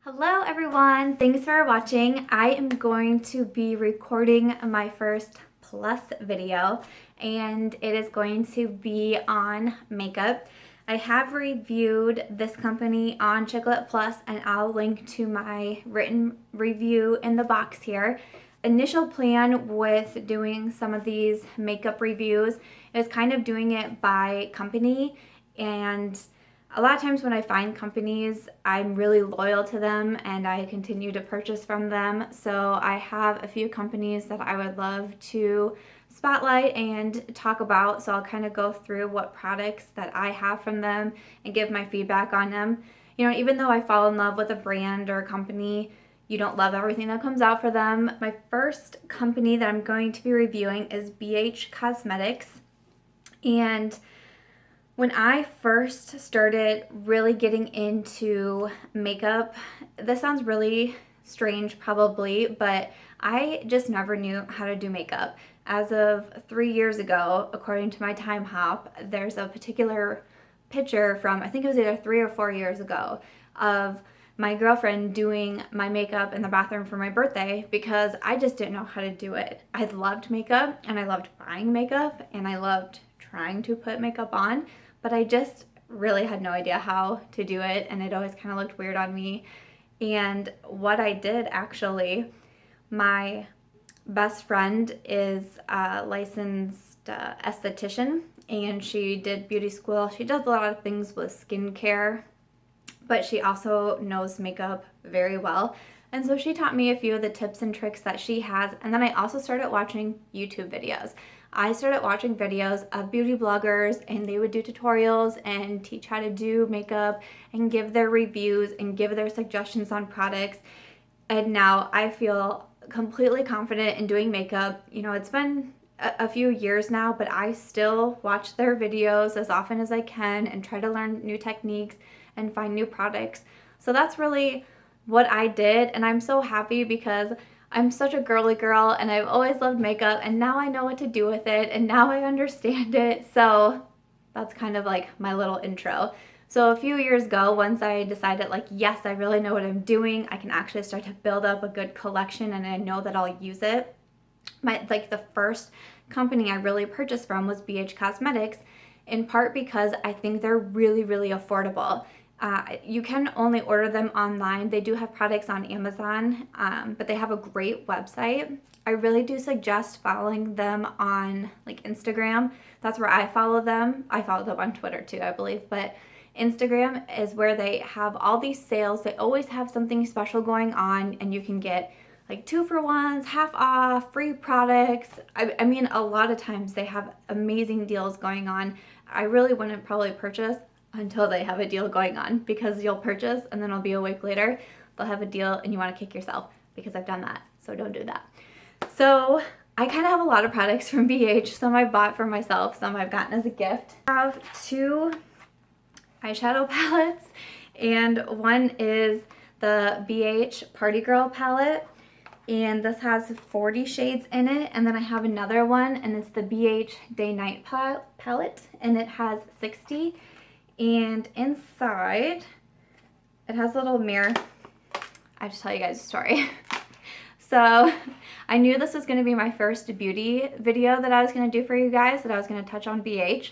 Hello everyone, thanks for watching. I am going to be recording my first plus video and it is going to be on makeup. I have reviewed this company on CLP Plus and I'll link to my written review in the box here. Initial plan with doing some of these makeup reviews is kind of doing it by company, and a lot of times when I find companies, I'm really loyal to them and I continue to purchase from them. So I have a few companies that I would love to spotlight and talk about. So I'll kind of go through what products that I have from them and give my feedback on them. You know, even though I fall in love with a brand or a company, you don't love everything that comes out for them. My first company that I'm going to be reviewing is BH Cosmetics. And when I first started really getting into makeup, this sounds really strange probably, but I just never knew how to do makeup. As of 3 years ago, according to my time hop, there's a particular picture from, I think it was either 3 or 4 years ago, of my girlfriend doing my makeup in the bathroom for my birthday because I just didn't know how to do it. I loved makeup and I loved buying makeup and I loved trying to put makeup on, but I just really had no idea how to do it and it always kind of looked weird on me. And what I did actually, my best friend is a licensed esthetician and she did beauty school. She does a lot of things with skincare, but she also knows makeup very well. And so she taught me a few of the tips and tricks that she has. And then I also started watching YouTube videos. I started watching videos of beauty bloggers and they would do tutorials and teach how to do makeup and give their reviews and give their suggestions on products. And now I feel completely confident in doing makeup. You know, it's been a few years now, but I still watch their videos as often as I can and try to learn new techniques and find new products. So that's really what I did, and I'm so happy because I'm such a girly girl and I've always loved makeup and now I know what to do with it and now I understand it. So that's kind of like my little intro. So a few years ago, once I decided like, yes, I really know what I'm doing, I can actually start to build up a good collection and I know that I'll use it. The first company I really purchased from was BH Cosmetics, in part because I think they're really, really affordable. You can only order them online. They do have products on Amazon, but they have a great website. I really do suggest following them on like Instagram. That's where I follow them. I follow them on Twitter too, I believe, but Instagram is where they have all these sales. They always have something special going on and you can get like 2-for-1s, half off, free products. I mean, a lot of times they have amazing deals going on. I really wouldn't probably purchase until they have a deal going on, because you'll purchase and then it'll be a week later, they'll have a deal and you want to kick yourself, because I've done that, so don't do that. So I kind of have a lot of products from BH. Some I bought for myself, some I've gotten as a gift. I have 2 eyeshadow palettes, and one is the BH Party Girl palette, and this has 40 shades in it. And then I have another one and it's the BH Day Night palette and it has 60. And inside, it has a little mirror. I have to tell you guys a story. So I knew this was going to be my first beauty video that I was going to do for you guys, that I was going to touch on BH.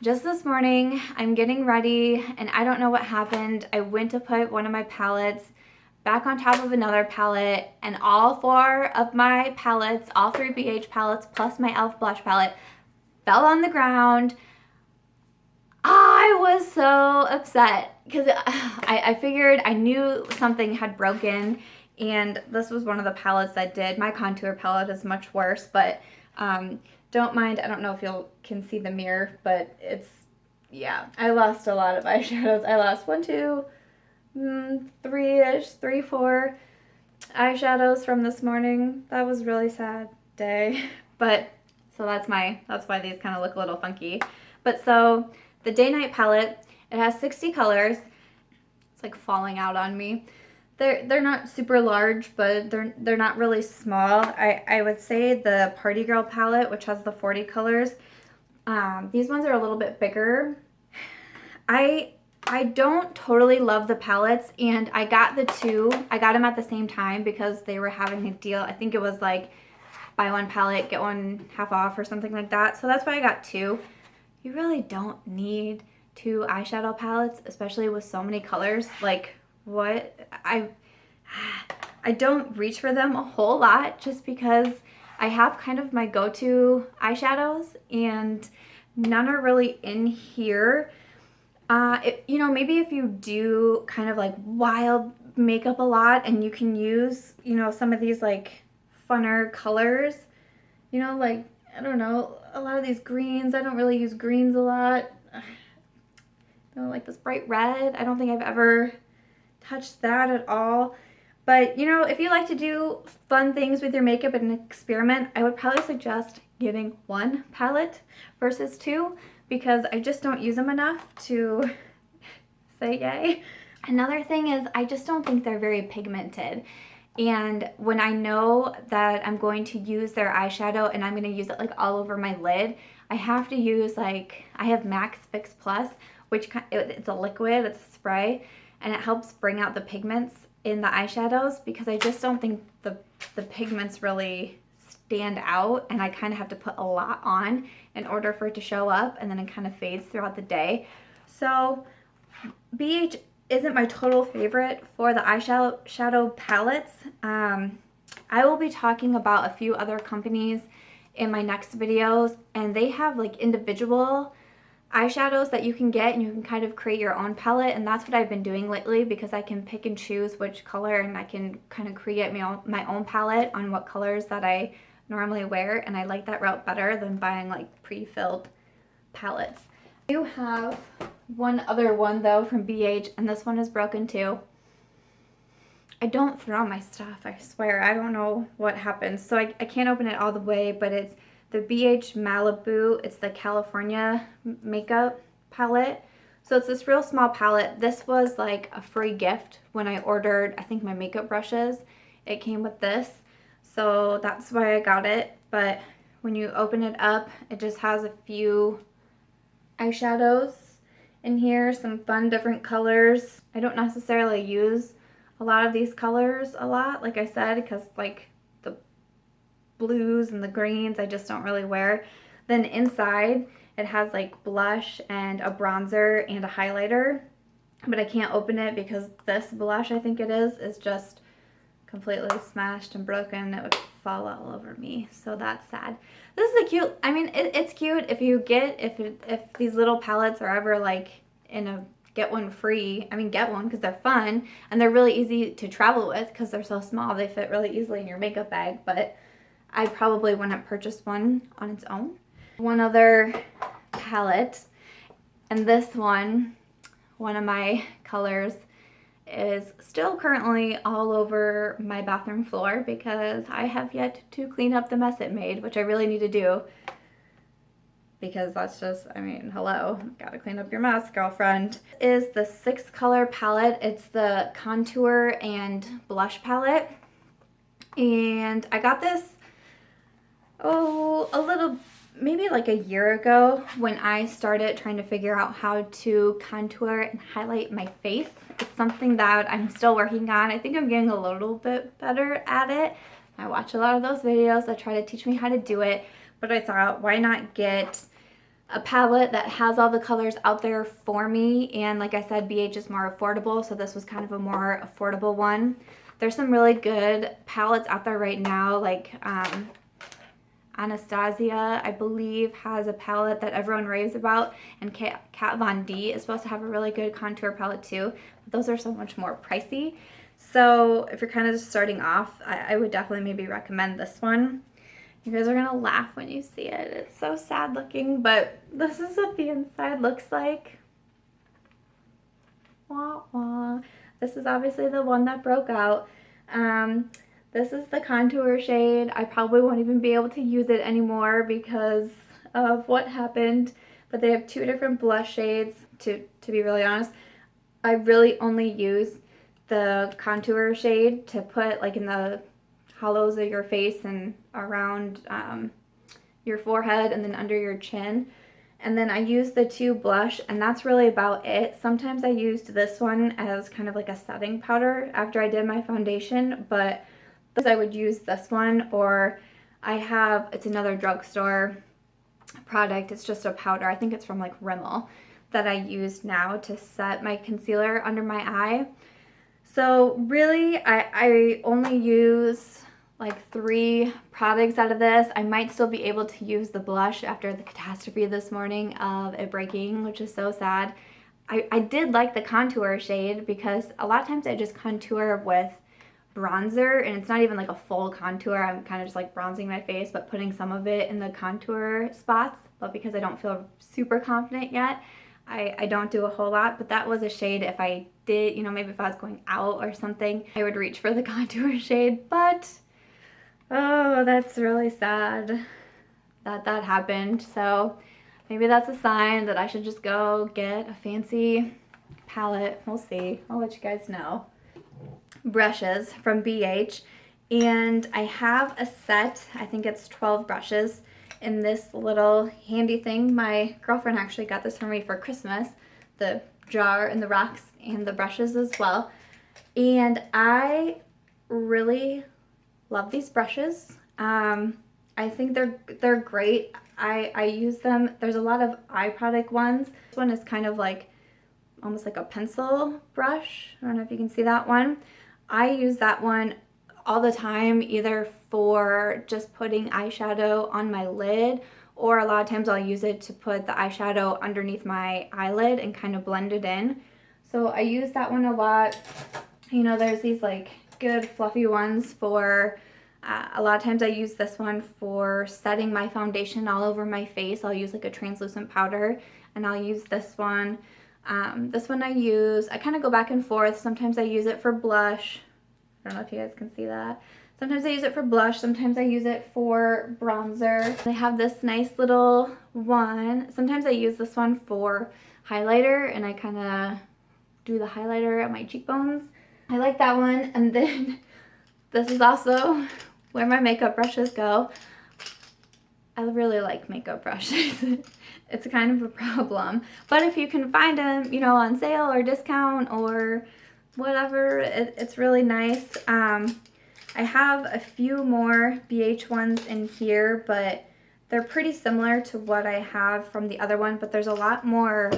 Just this morning, I'm getting ready and I don't know what happened. I went to put one of my palettes back on top of another palette, and all 4 of my palettes, all 3 BH palettes plus my e.l.f. blush palette, fell on the ground. I was so upset because I figured, I knew something had broken, and this was one of the palettes that did. My contour palette is much worse, but don't mind. I don't know if you can see the mirror, but it's, yeah, I lost a lot of eyeshadows. I lost 1, 2, 3-ish, 3, 4 eyeshadows from this morning. That was a really sad day. But so that's why these kind of look a little funky. But so the Day Night palette, it has 60 colors. It's like falling out on me. They're not super large, but they're not really small. I would say the Party Girl palette, which has the 40 colors, these ones are a little bit bigger. I I don't totally love the palettes, and I got the two. I got them at the same time because they were having a deal. I think it was like buy one palette, get one half off or something like that. So that's why I got two. You really don't need two eyeshadow palettes, especially with so many colors. Like, what? I don't reach for them a whole lot just because I have kind of my go-to eyeshadows and none are really in here. You know, maybe if you do kind of like wild makeup a lot and you can use, you know, some of these like funner colors, you know, like, I don't know, a lot of these greens. I don't really use greens a lot. You know, like this bright red. I don't think I've ever touched that at all. But, you know, if you like to do fun things with your makeup and experiment, I would probably suggest getting one palette versus two because I just don't use them enough to say yay. Another thing is I just don't think they're very pigmented. And when I know that I'm going to use their eyeshadow and I'm going to use it like all over my lid, I have to use like, I have Max Fix Plus, which it's a liquid, it's a spray, and it helps bring out the pigments in the eyeshadows because I just don't think the pigments really stand out, and I kind of have to put a lot on in order for it to show up, and then it kind of fades throughout the day. So BH isn't my total favorite for the eyeshadow palettes. I will be talking about a few other companies in my next videos, and they have like individual eyeshadows that you can get and you can kind of create your own palette, and that's what I've been doing lately because I can pick and choose which color and I can kind of create my own palette on what colors that I normally wear, and I like that route better than buying like pre-filled palettes. I do have one other one though from BH, and this one is broken too. I don't throw my stuff, I swear. I don't know what happens. So I can't open it all the way, but it's the BH Malibu. It's the California makeup palette. So it's this real small palette. This was like a free gift when I ordered, I think, my makeup brushes. It came with this. So that's why I got it. But when you open it up, it just has a few eyeshadows in here, some fun different colors. I don't necessarily use a lot of these colors a lot, like I said, because like the blues and the greens I just don't really wear. Then inside it has like blush and a bronzer and a highlighter, but I can't open it because this blush, I think it is just completely smashed and broken. It would fall all over me, so that's sad. This is a cute, I mean, it's cute if you get, if these little palettes are ever like in a get one free, I mean, get one because they're fun and they're really easy to travel with because they're so small. They fit really easily in your makeup bag, but I probably wouldn't purchase one on its own. One other palette, and this one of my colors is still currently all over my bathroom floor because I have yet to clean up the mess it made, which I really need to do because that's just, I mean, hello, gotta clean up your mess, girlfriend. This is the 6 color palette. It's the contour and blush palette, and I got this maybe like a year ago when I started trying to figure out how to contour and highlight my face. It's something that I'm still working on. I think I'm getting a little bit better at it. I watch a lot of those videos that try to teach me how to do it, but I thought, why not get a palette that has all the colors out there for me? And like I said, BH is more affordable, so this was kind of a more affordable one. There's some really good palettes out there right now, like Anastasia, I believe, has a palette that everyone raves about, and Kat Von D is supposed to have a really good contour palette too, but those are so much more pricey. So if you're kind of just starting off, I would definitely maybe recommend this one. You guys are gonna laugh when you see it. It's so sad looking, but this is what the inside looks like. Wah, wah. This is obviously the one that broke out. This is the contour shade. I probably won't even be able to use it anymore because of what happened, but they have 2 different blush shades. To be really honest, I really only use the contour shade to put like in the hollows of your face and around your forehead and then under your chin. And then I use the 2 blush, and that's really about it. Sometimes I used this one as kind of like a setting powder after I did my foundation, but I would use this one, or I have, it's another drugstore product. It's just a powder. I think it's from like Rimmel that I use now to set my concealer under my eye. So really, I only use like 3 products out of this. I might still be able to use the blush after the catastrophe this morning of it breaking, which is so sad. I did like the contour shade because a lot of times I just contour with bronzer, and it's not even like a full contour. I'm kind of just like bronzing my face, but putting some of it in the contour spots. But because I don't feel super confident yet, I don't do a whole lot. But that was a shade if I did, you know, maybe if I was going out or something, I would reach for the contour shade. But oh, that's really sad that that happened. So maybe that's a sign that I should just go get a fancy palette. We'll see. I'll let you guys know. Brushes from BH, and I have a set, I think it's 12 brushes in this little handy thing. My girlfriend actually got this for me for Christmas, the jar and the rocks and the brushes as well, and I really love these brushes. I think they're great. I use them. There's a lot of eye product ones. This one is kind of like almost like a pencil brush. I don't know if you can see that one. I use that one all the time, either for just putting eyeshadow on my lid, or a lot of times I'll use it to put the eyeshadow underneath my eyelid and kind of blend it in. So I use that one a lot. You know, there's these like good fluffy ones for, a lot of times I use this one for setting my foundation all over my face. I'll use like a translucent powder, and I'll use this one. This one I kind of go back and forth. Sometimes I use it for blush. I don't know if you guys can see that. Sometimes I use it for blush. Sometimes I use it for bronzer. I have this nice little one. Sometimes I use this one for highlighter, and I kind of do the highlighter at my cheekbones. I like that one. And then this is also where my makeup brushes go. I really like makeup brushes. It's kind of a problem. But if you can find them, you know, on sale or discount or whatever, it's really nice. I have a few more BH ones in here, but they're pretty similar to what I have from the other one, but there's a lot more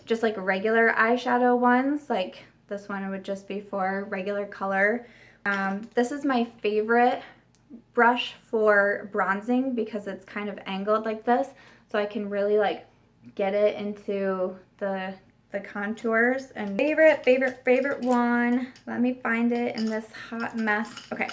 just like regular eyeshadow ones. Like this one would just be for regular color. This is my favorite brush for bronzing because it's kind of angled like this, so I can really like get it into the contours. And favorite one, let me find it in this hot mess. Okay,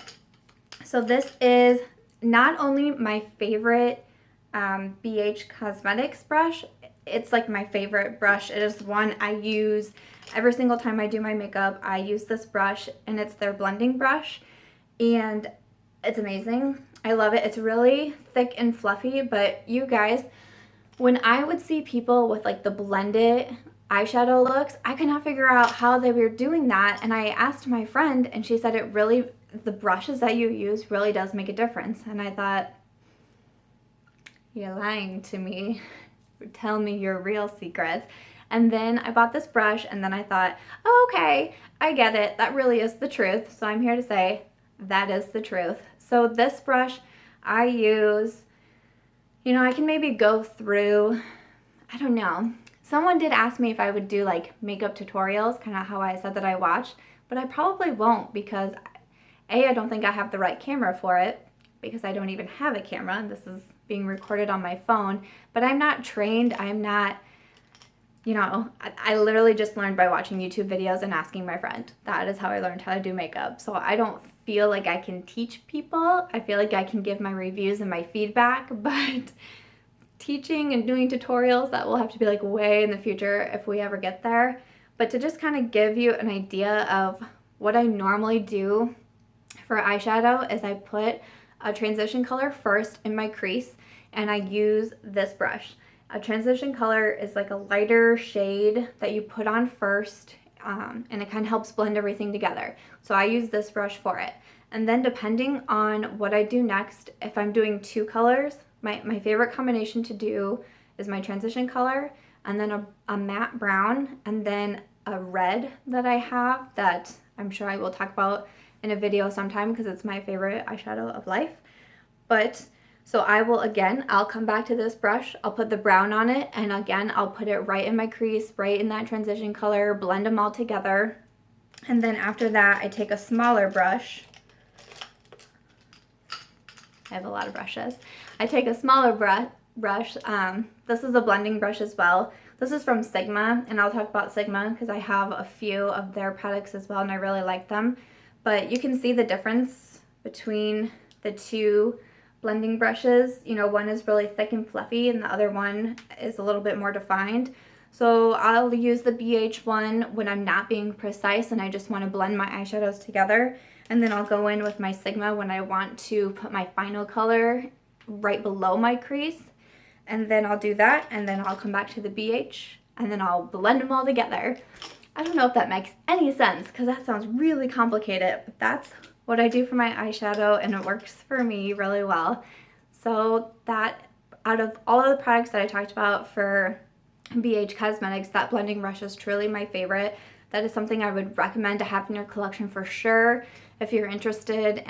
so this is not only my favorite BH Cosmetics brush, it's like my favorite brush. It is one I use every single time I do my makeup. I use this brush, and it's their blending brush, and it's amazing. I love it. It's really thick and fluffy, but you guys, when I would see people with like the blended eyeshadow looks, I could not figure out how they were doing that. And I asked my friend, and she said it really, the brushes that you use really does make a difference. And I thought, you're lying to me. Tell me your real secrets. And then I bought this brush, and then I thought, oh, okay, I get it. That really is the truth. So I'm here to say that is the truth. So this brush I use, you know, I can maybe go through, I don't know. Someone did ask me if I would do like makeup tutorials, kind of how I said that I watched, but I probably won't because I don't think I have the right camera for it, because I don't even have a camera, and this is being recorded on my phone. But I'm not trained. I'm not, you know, I literally just learned by watching YouTube videos and asking my friend. That is how I learned how to do makeup. So I don't feel like I can teach people. I feel like I can give my reviews and my feedback, but teaching and doing tutorials, that will have to be like way in the future if we ever get there. But to just kind of give you an idea of what I normally do for eyeshadow is I put a transition color first in my crease, and I use this brush. A transition color is like a lighter shade that you put on first, and it kind of helps blend everything together. So I use this brush for it. And then depending on what I do next, if I'm doing 2 colors, my favorite combination to do is my transition color, and then a matte brown, and then a red that I have that I'm sure I will talk about in a video sometime because it's my favorite eyeshadow of life. But so I'll come back to this brush, I'll put the brown on it, and again, I'll put it right in my crease, right in that transition color, blend them all together. And then after that, I take a smaller brush. I have a lot of brushes. I take a smaller brush. This is a blending brush as well. This is from Sigma, and I'll talk about Sigma because I have a few of their products as well, and I really like them. But you can see the difference between the two blending brushes. You know, one is really thick and fluffy, and the other one is a little bit more defined. So I'll use the BH one when I'm not being precise and I just want to blend my eyeshadows together. And then I'll go in with my Sigma when I want to put my final color right below my crease. And then I'll do that, and then I'll come back to the BH, and then I'll blend them all together. I don't know if that makes any sense because that sounds really complicated, but that's what I do for my eyeshadow, and it works for me really well. So that, out of all of the products that I talked about for BH Cosmetics, that blending brush is truly my favorite. That is something I would recommend to have in your collection for sure if you're interested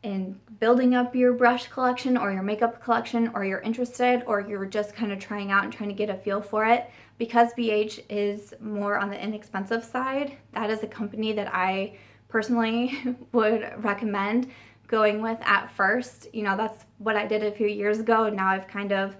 in building up your brush collection or your makeup collection, or you're interested, or you're just kind of trying out and trying to get a feel for it. Because BH is more on the inexpensive side, that is a company that I personally would recommend going with at first. You know, that's what I did a few years ago, and now I've kind of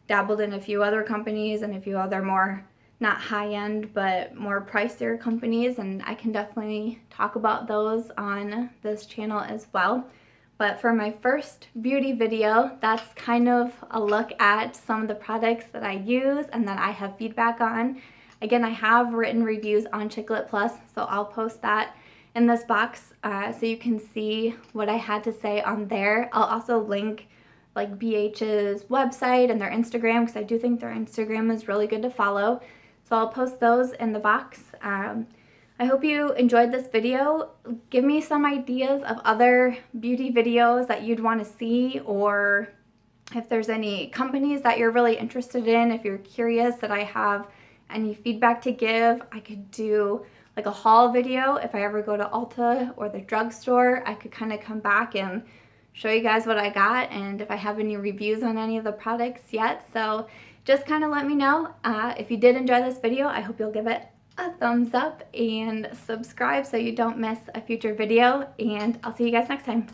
dabbled in a few other companies and a few other more, not high-end, but more pricier companies, and I can definitely talk about those on this channel as well. But for my first beauty video, that's kind of a look at some of the products that I use and that I have feedback on. Again, I have written reviews on Chiclet Plus, so I'll post that in this box so you can see what I had to say on there. I'll also link like BH's website and their Instagram because I do think their Instagram is really good to follow. So I'll post those in the box. I hope you enjoyed this video. Give me some ideas of other beauty videos that you'd want to see, or if there's any companies that you're really interested in, if you're curious that I have any feedback to give. I could do like a haul video. If I ever go to Ulta or the drugstore, I could kind of come back and show you guys what I got, and if I have any reviews on any of the products yet. So just kind of let me know. If you did enjoy this video, I hope you'll give it a thumbs up and subscribe so you don't miss a future video, and I'll see you guys next time.